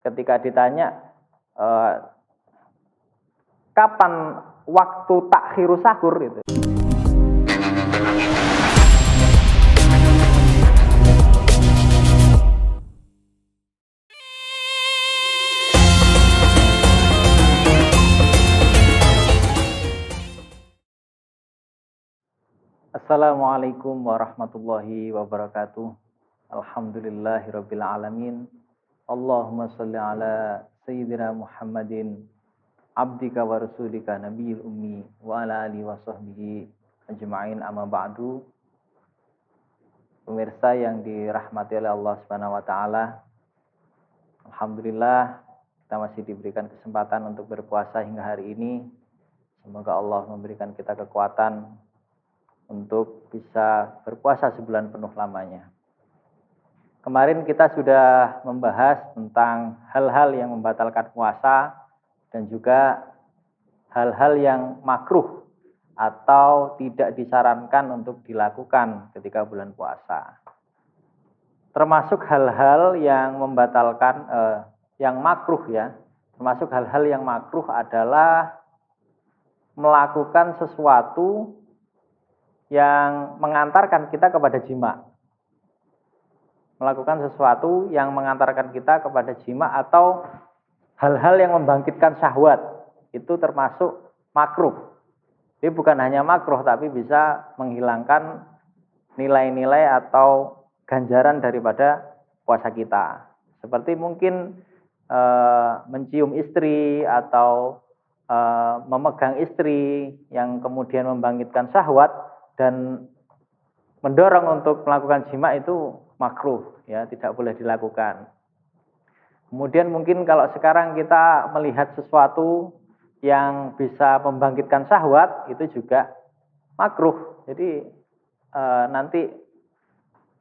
ketika ditanya kapan waktu takhiru sahur itu. Assalamualaikum warahmatullahi wabarakatuh. Alhamdulillahirabbil alamin. Allahumma shalli ala sayyidina Muhammadin abdika wa rasulika nabiyil ummi wa ala alihi wa sahbihi ajma'in, amma ba'du. Pemirsa yang dirahmati oleh Allah Subhanahu wa taala, alhamdulillah kita masih diberikan kesempatan untuk berpuasa hingga hari ini. Semoga Allah memberikan kita kekuatan untuk bisa berpuasa sebulan penuh lamanya. Kemarin kita sudah membahas tentang hal-hal yang membatalkan puasa dan juga hal-hal yang makruh atau tidak disarankan untuk dilakukan ketika bulan puasa. Termasuk hal-hal yang membatalkan, yang makruh ya. Termasuk hal-hal yang makruh adalah melakukan sesuatu yang mengantarkan kita kepada jima. Melakukan sesuatu yang mengantarkan kita kepada jima atau hal-hal yang membangkitkan syahwat. Itu termasuk makruh. Jadi bukan hanya makruh tapi bisa menghilangkan nilai-nilai atau ganjaran daripada puasa kita. Seperti mungkin mencium istri atau memegang istri yang kemudian membangkitkan syahwat dan mendorong untuk melakukan jima, itu makruh ya, tidak boleh dilakukan. Kemudian mungkin kalau sekarang kita melihat sesuatu yang bisa membangkitkan syahwat, itu juga makruh. Jadi nanti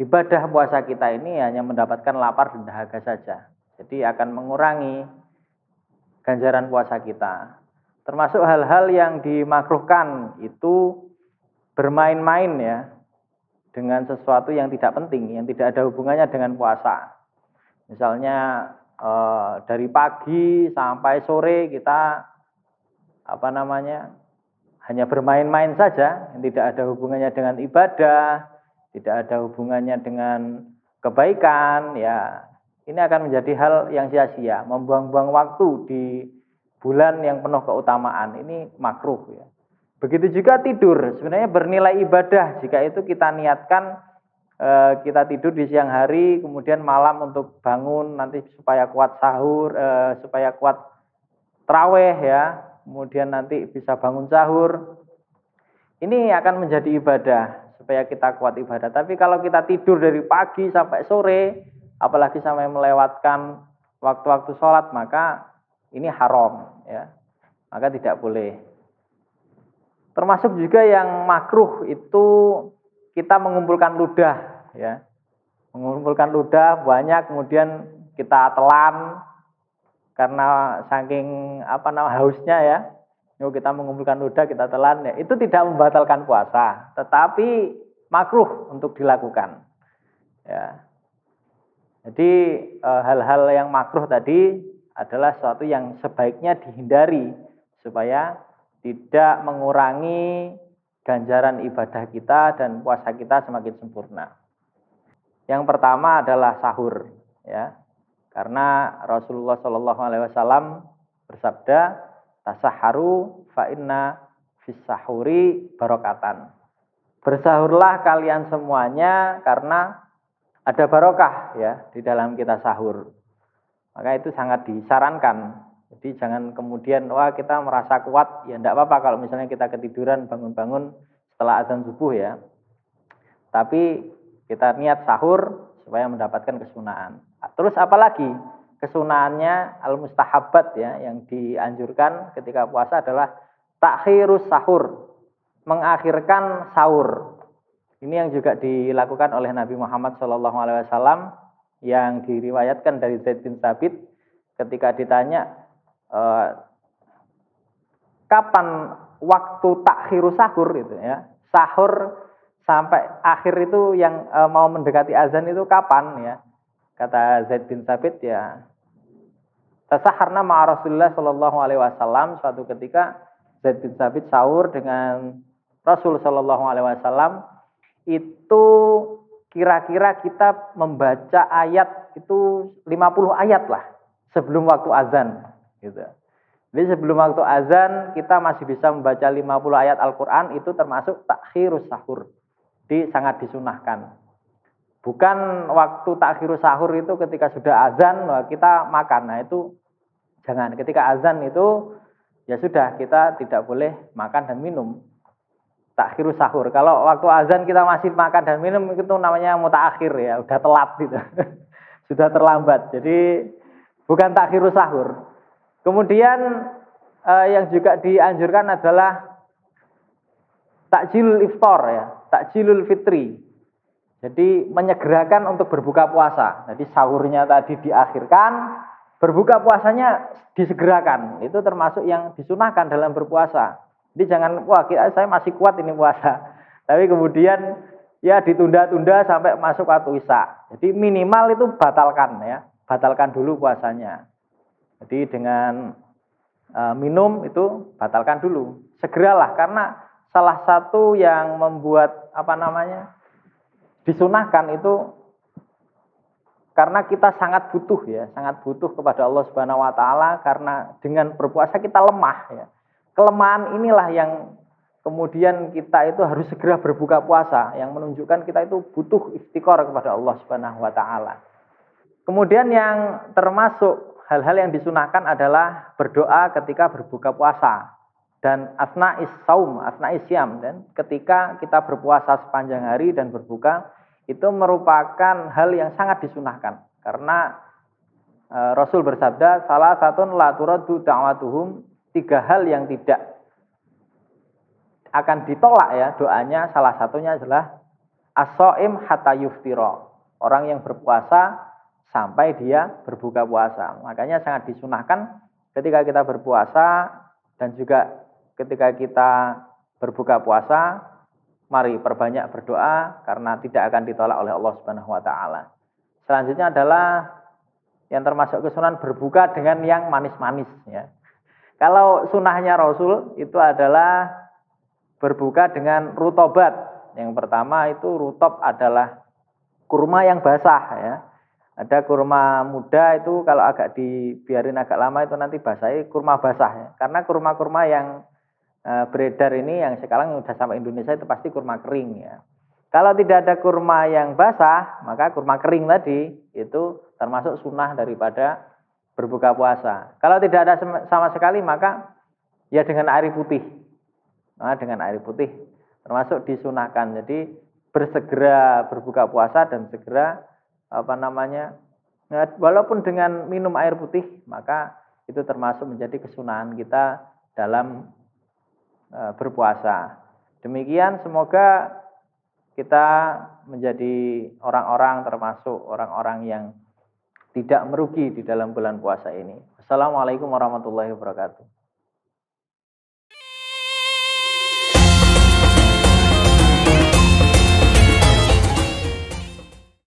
ibadah puasa kita ini hanya mendapatkan lapar dan dahaga saja. Jadi akan mengurangi ganjaran puasa kita. Termasuk hal-hal yang dimakruhkan itu bermain-main ya dengan sesuatu yang tidak penting, yang tidak ada hubungannya dengan puasa. Misalnya dari pagi sampai sore kita hanya bermain-main saja, yang tidak ada hubungannya dengan ibadah, tidak ada hubungannya dengan kebaikan, ya ini akan menjadi hal yang sia-sia, membuang-buang waktu di bulan yang penuh keutamaan. Ini makruh ya. Begitu juga tidur, sebenarnya bernilai ibadah jika itu kita niatkan kita tidur di siang hari, kemudian malam untuk bangun nanti supaya kuat sahur, supaya kuat tarawih ya, kemudian nanti bisa bangun sahur. Ini akan menjadi ibadah supaya kita kuat ibadah. Tapi kalau kita tidur dari pagi sampai sore, apalagi sampai melewatkan waktu-waktu sholat, maka ini haram ya, maka tidak boleh. Termasuk juga yang makruh itu kita mengumpulkan ludah ya. Mengumpulkan ludah banyak kemudian kita telan karena saking hausnya ya. Yuk kita mengumpulkan ludah, kita telan ya. Itu tidak membatalkan puasa, tetapi makruh untuk dilakukan. Ya. Jadi hal-hal yang makruh tadi adalah sesuatu yang sebaiknya dihindari supaya tidak mengurangi ganjaran ibadah kita dan puasa kita semakin sempurna. Yang pertama adalah sahur, ya, karena Rasulullah Shallallahu Alaihi Wasallam bersabda, tasaharu fa inna fis sahuri barokatan. Bersahurlah kalian semuanya karena ada barokah ya di dalam kita sahur. Maka itu sangat disarankan. Jadi jangan kemudian kita merasa kuat, ya enggak apa-apa kalau misalnya kita ketiduran bangun-bangun setelah azan subuh ya. Tapi kita niat sahur supaya mendapatkan kesunaan. Terus apalagi kesunaannya al-mustahabbat ya, yang dianjurkan ketika puasa adalah takhirus sahur, mengakhirkan sahur. Ini yang juga dilakukan oleh Nabi Muhammad SAW yang diriwayatkan dari Zaid bin Thabit ketika ditanya kapan waktu takhiru sahur itu ya, sahur sampai akhir itu yang mau mendekati azan itu kapan ya, kata Zaid bin Thabit ya Tasaharna ma'a Rasulullah sallallahu alaihi wasallam, suatu ketika Zaid bin Tsabit sahur dengan Rasul sallallahu alaihi wasallam, itu kira-kira kita membaca ayat itu 50 ayat lah sebelum waktu azan gitu. Jadi sebelum waktu azan kita masih bisa membaca 50 ayat Al-Qur'an, itu termasuk takhirus sahur. Jadi sangat disunahkan. Bukan waktu takhirus sahur itu ketika sudah azan kita makan. Nah itu jangan. Ketika azan itu ya sudah, kita tidak boleh makan dan minum. Takhirus sahur. Kalau waktu azan kita masih makan dan minum, itu namanya mutaakhir ya, udah telat gitu. Sudah terlambat. Jadi bukan takhirus sahur. Kemudian yang juga dianjurkan adalah takjilul iftar ya, takjilul fitri. Jadi menyegerakan untuk berbuka puasa. Jadi sahurnya tadi diakhirkan, berbuka puasanya disegerakan. Itu termasuk yang disunahkan dalam berpuasa. Jadi jangan, wah saya masih kuat ini puasa. Tapi kemudian ya ditunda-tunda sampai masuk waktu isya. Jadi minimal itu batalkan ya, batalkan dulu puasanya. Jadi dengan minum itu batalkan dulu. Segeralah, karena salah satu yang membuat disunahkan itu karena kita sangat butuh ya, sangat butuh kepada Allah Subhanahu wa taala, karena dengan berpuasa kita lemah ya. Kelemahan inilah yang kemudian kita itu harus segera berbuka puasa, yang menunjukkan kita itu butuh iftikar kepada Allah Subhanahu wa taala. Kemudian yang termasuk hal-hal yang disunahkan adalah berdoa ketika berbuka puasa dan asna'is saum, asna'is syam, dan ketika kita berpuasa sepanjang hari dan berbuka, itu merupakan hal yang sangat disunahkan karena Rasul bersabda, salah satu la turaddu da'watuhum, 3 hal yang tidak akan ditolak ya doanya, salah satunya adalah as-shaim hatta yuftira, orang yang berpuasa sampai dia berbuka puasa. Makanya sangat disunahkan ketika kita berpuasa dan juga ketika kita berbuka puasa, mari perbanyak berdoa karena tidak akan ditolak oleh Allah Subhanahu wa taala. Selanjutnya adalah yang termasuk kesunahan berbuka dengan yang manis-manis ya. Kalau sunahnya Rasul itu adalah berbuka dengan rutobat. Yang pertama itu rutob adalah kurma yang basah ya. Ada kurma muda itu kalau agak dibiarin agak lama itu nanti basah, kurma basah ya. Karena kurma-kurma yang beredar ini yang sekarang sudah sampai Indonesia itu pasti kurma kering ya. Kalau tidak ada kurma yang basah, maka kurma kering tadi itu termasuk sunnah daripada berbuka puasa. Kalau tidak ada sama sekali, maka ya dengan air putih. Nah, dengan air putih termasuk disunahkan. Jadi bersegera berbuka puasa dan segera walaupun dengan minum air putih, maka itu termasuk menjadi kesunahan kita dalam berpuasa. Demikian, semoga kita menjadi orang-orang termasuk orang-orang yang tidak merugi di dalam bulan puasa ini. Assalamualaikum warahmatullahi wabarakatuh.